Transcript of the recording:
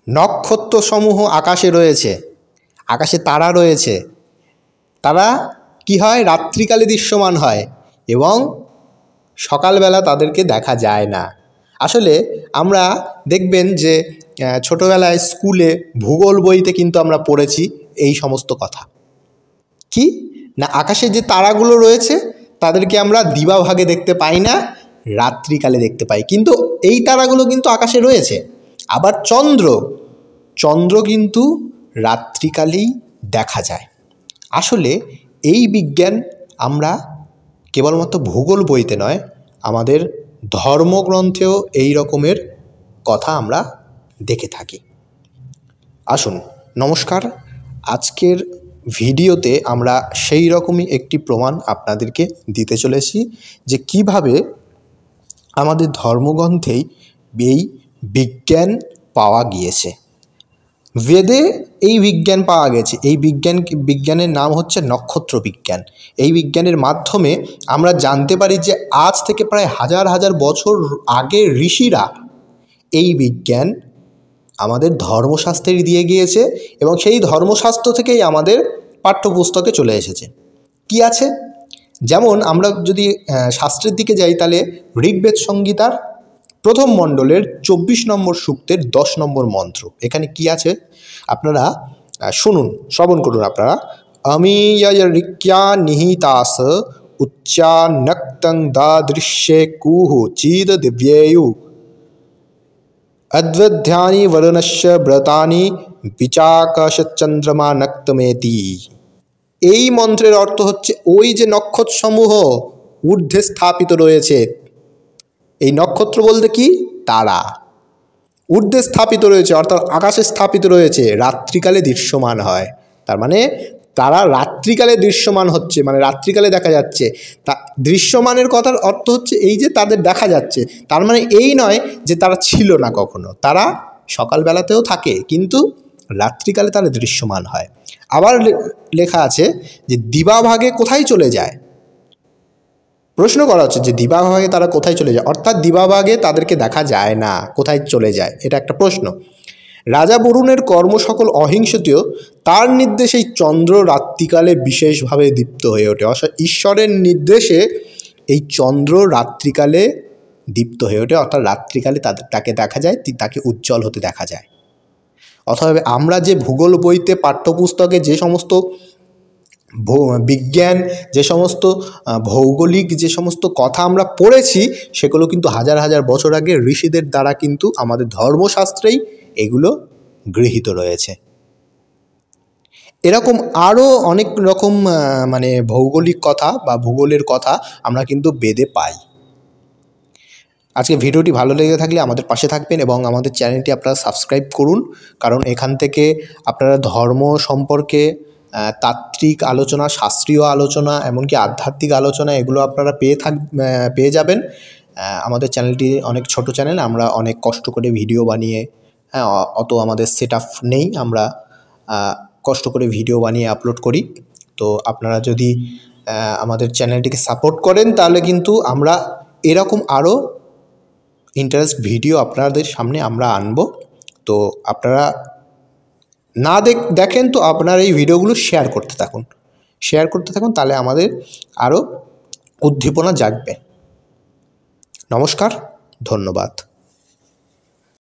নক্ষত্রসমূহ আকাশে রয়েছে, আকাশে তারা রয়েছে, তারা কি হয়, রাত্রিকালে দৃশ্যমান হয় এবং সকালবেলা তাদেরকে দেখা যায় না। আসলে আমরা দেখবেন যে ছোটোবেলায় স্কুলে ভূগোল বইতে কিন্তু আমরা পড়েছি এই সমস্ত কথা। কি না, আকাশে যে তারাগুলো রয়েছে তাদেরকে আমরা দিবাভাগে দেখতে পাই না, রাত্রিকালে দেখতে পাই। কিন্তু এই তারাগুলো কিন্তু আকাশে রয়েছে। আবার চন্দ্র কিন্তু রাত্রিকালেই দেখা যায়। আসলে এই বিজ্ঞান আমরা কেবলমাত্র ভূগোল বইতে নয়, আমাদের ধর্মগ্রন্থেও এই রকমের কথা আমরা দেখে থাকি। আসুন, নমস্কার। আজকের ভিডিওতে আমরা সেই রকমই একটি প্রমাণ আপনাদেরকে দিতে চলেছি যে কিভাবে আমাদের ধর্মগ্রন্থেই এই বিজ্ঞান পাওয়া গিয়েছে। বেদে এই বিজ্ঞান পাওয়া গেছে। এই বিজ্ঞানের নাম হচ্ছে নক্ষত্র বিজ্ঞান। এই বিজ্ঞানের মাধ্যমে আমরা জানতে পারি যে আজ থেকে প্রায় হাজার হাজার বছর আগে ঋষিরা এই বিজ্ঞান আমাদের ধর্মশাস্ত্রে দিয়ে গিয়েছে এবং সেই ধর্মশাস্ত্র থেকেই আমাদের পাঠ্যপুস্তকে চলে এসেছে। কি আছে, যেমন আমরা যদি শাস্ত্রের দিকে যাই তাহলে ঋগ্বেদ সংহিতার প্রথম মণ্ডলের 24 নম্বর সূক্তের 10 নম্বর মন্ত্র। এখানে কি আছে আপনারা শুনুন, শ্রবণ করুন আপনারা। অমিয়রিক্যা নিহিতাস উচ্চানক্তং দাদৃশ্যে কুহু চিদ দিব্যেয়ু অদ্বধ্যানি বরুণস্য ব্রতানি বিচাকাশচন্দ্রমা নক্তমেতি। এই মন্ত্রের অর্থ হচ্ছে ওই যে নক্ষত্রসমূহ ঊর্ধ্বে স্থাপিত রয়েছে, এই নক্ষত্র বলতে কি, তারা ঊর্ধ্বে স্থাপিত রয়েছে অর্থাৎ আকাশে স্থাপিত রয়েছে, রাত্রিকালে দৃশ্যমান হয়। তার মানে তারা রাত্রিকালে দৃশ্যমান হচ্ছে, মানে রাত্রিকালে দেখা যাচ্ছে। তা দৃশ্যমানের কথার অর্থ হচ্ছে এই যে তাদের দেখা যাচ্ছে, তার মানে এই নয় যে তারা ছিল না কখনো, তারা সকালবেলাতেও থাকে কিন্তু রাত্রিকালে তারা দৃশ্যমান হয়। আবার লেখা আছে যে দিবাভাগে কোথায় চলে যায়, প্রশ্ন করা হচ্ছে যে দিবাভাগে তারা কোথায় চলে যায়, অর্থাৎ দিবাভাগে তাদেরকে দেখা যায় না, কোথায় চলে যায়, এটা একটা প্রশ্ন। রাজা বরুণের কর্ম সকল অহিংসতীয়, তার নির্দেশেই চন্দ্র রাত্রিকালে বিশেষভাবে দীপ্ত হয়ে ওঠে। অর্থাৎ ঈশ্বরের নির্দেশে এই চন্দ্র রাত্রিকালে দীপ্ত হয়ে ওঠে, অর্থাৎ রাত্রিকালে তাকে দেখা যায়, তাকে উজ্জ্বল হতে দেখা যায়। অথবা আমরা যে ভূগোল বইতে পাঠ্যপুস্তকে যে সমস্ত বিজ্ঞান, যে সমস্ত ভৌগোলিক যে সমস্ত কথা আমরা পড়েছি, সেগুলো কিন্তু হাজার হাজার বছর আগে ঋষিদের দ্বারা কিন্তু আমাদের ধর্মশাস্ত্রেই এগুলো গৃহীত রয়েছে। এরকম আরও অনেক রকম মানে ভৌগোলিক কথা বা ভূগোলের কথা আমরা কিন্তু বেদে পাই। আজকে ভিডিওটি ভালো লেগে থাকলে আমাদের পাশে থাকবেন এবং আমাদের চ্যানেলটি আপনারা সাবস্ক্রাইব করুন, কারণ এখান থেকে আপনারা ধর্ম সম্পর্কে তাত্ত্বিক আলোচনা, শাস্ত্রীয় আলোচনা, এমনকি আধ্যাত্মিক আলোচনা এগুলো আপনারা পেয়ে যাবেন। আমাদের চ্যানেলটি অনেক ছোট চ্যানেল, আমরা অনেক কষ্ট করে ভিডিও বানিয়ে, অত আমাদের সেট আপ নেই, আমরা কষ্ট করে ভিডিও বানিয়ে আপলোড করি। তো আপনারা যদি আমাদের চ্যানেলটিকে সাপোর্ট করেন তাহলে কিন্তু আমরা এরকম আরও ইন্টারেস্ট ভিডিও আপনাদের সামনে আমরা আনবো। তো আপনারা না দেখেন তো আপনারা এই ভিডিওগুলো শেয়ার করতে থাকুন, তাহলে আমাদের আরও উদ্দীপনা জাগবে। নমস্কার, ধন্যবাদ।